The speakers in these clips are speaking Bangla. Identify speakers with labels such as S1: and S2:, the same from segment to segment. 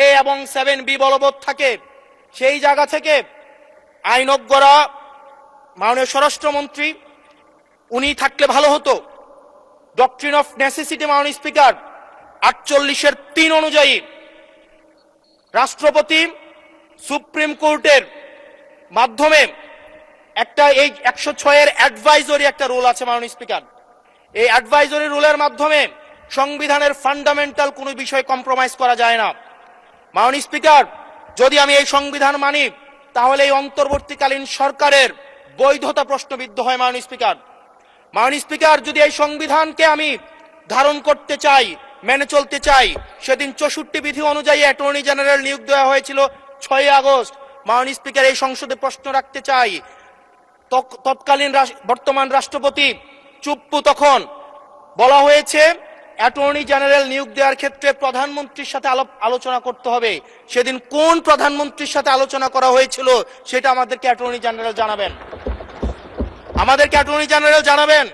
S1: 7A এবং 7B বলবৎ থাকে, সেই জায়গা থেকে আইনজ্ঞরা, মাননীয় স্বরাষ্ট্রমন্ত্রী উনি থাকলে ভালো হতো। ডক্ট্রিন অফ নেসেসিটি মাননীয় স্পিকার 48(3) অনুযায়ী রাষ্ট্রপতি সুপ্রিম কোর্টের মাধ্যমে একটা এই 106 অ্যাডভাইজরি একটা রুল আছে মাননীয় স্পিকার। এই অ্যাডভাইজরি রুলের মাধ্যমে সংবিধানের ফান্ডামেন্টাল কোনো বিষয় কম্প্রোমাইজ করা যায় না। মাননীয় স্পিকার, যদি আমি এই সংবিধান মানি তাহলে এই অন্তর্বর্তীকালীন সরকারের বৈধতা প্রশ্নবিদ্ধ হয়। মাননীয় স্পিকার, যদি এই সংবিধানকে আমি ধারণ করতে চাই, মেনে চলতে চাই, সেদিন 64 বিধি অনুযায়ী অ্যাটর্নি জেনারেল নিয়োগ দেওয়া হয়েছিল 6 আগস্ট। মাননীয় স্পিকার, এই সংসদে প্রশ্ন রাখতে চাই, তৎকালীন বর্তমান রাষ্ট্রপতি চুপ্পু, তখন বলা হয়েছে অ্যাটর্নি জেনারেল নিয়োগ দেওয়ার ক্ষেত্রে প্রধানমন্ত্রীর সাথে আলোচনা করতে হবে। সেদিন কোন প্রধানমন্ত্রীর সাথে আলোচনা করা হয়েছিল সেটা আমাদেরকে অ্যাটর্নি জেনারেল জানাবেন।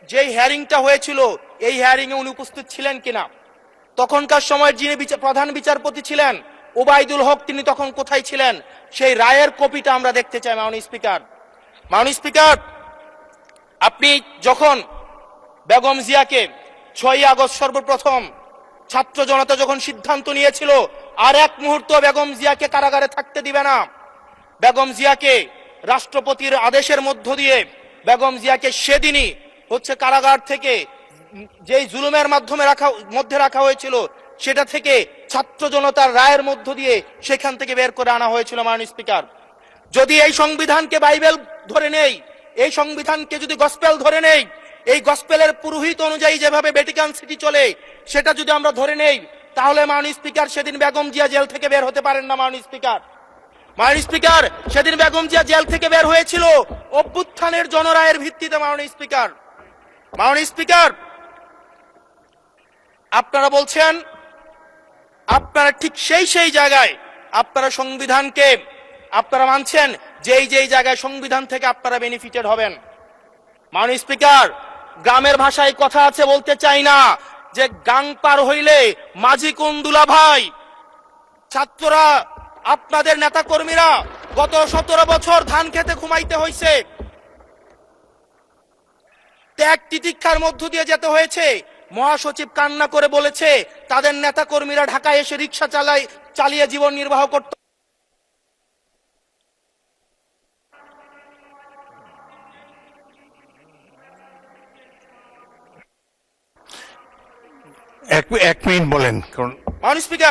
S1: যেই হিয়ারিংটা হয়েছিল এই হিয়ারিং এ উনি উপস্থিত ছিলেন কিনা, তখনকার সময় যিনি প্রধান বিচারপতি ছিলেন ওবায়দুল হক, তিনি তখন কোথায় ছিলেন, সেই রায়ের কপিটা আমরা দেখতে চাই। মাননীয় স্পিকার, আপনি যখন বেগম জিয়াকে 6 আগস্ট সর্বপ্রথম ছাত্র জনতা যখন সিদ্ধান্ত নিয়েছিল আর এক মুহূর্ত বেগম জিয়াকে কারাগারে থাকতে দিবে না, বেগম জিয়াকে রাষ্ট্রপতির আদেশের মধ্য দিয়ে বেগম জিয়াকে সেদিনই কারাগার থেকে যেই জুলুমের মধ্যে রাখা হয়েছিল সেটা থেকে ছাত্র জনতার রায়ের মধ্য দিয়ে সেখান থেকে বের করে আনা হয়েছিল। মাননীয় স্পিকার, যদি এই সংবিধানকে বাইবেল ধরে নেই, এই সংবিধানকে যদি গসপেল ধরে নেই, এই গসপেলের পুরোহিত অনুযায়ী যেভাবে ভ্যাটিকান সিটি চলে সেটা যদি আমরা ধরে নেই, তাহলে মাননীয় স্পিকার সেদিন বেগম জিয়া জেল থেকে বের হতে পারেন না। মাননীয় স্পিকার, সেদিন বেগম জিয়া জেল থেকে বের হয়েছিল অভ্যুত্থানের জনরায়ের ভিত্তিতে। মাননীয় স্পিকার, আপনারা বলছেন আপনারা ঠিক সেই জায়গায় আপনারা সংবিধানকে আপনারা মানছেন যেই জায়গায় সংবিধান থেকে আপনারা বেনিফিটেড হবেন। মাননীয় স্পিকার, গ্রামের ভাষায় কথা আছে, বলতে চাই না, যে গাং পার হইলে মাঝি কোন দুলা ভাই। ছাত্ররা, আপনাদের নেতা কর্মীরা গত 17 বছর ধান খেতে ঘুমাইতে হয়েছে, ত্যাগ তিতিক্ষার মধ্য দিয়ে যেতে হয়েছে। মহাসচিব কান্না করে বলেছে তাদের নেতা কর্মীরা ঢাকায় এসে রিক্সা চালিয়ে জীবন নির্বাহ করত।
S2: এক মিনিট বলেন।
S1: মাননীয় স্পিকার,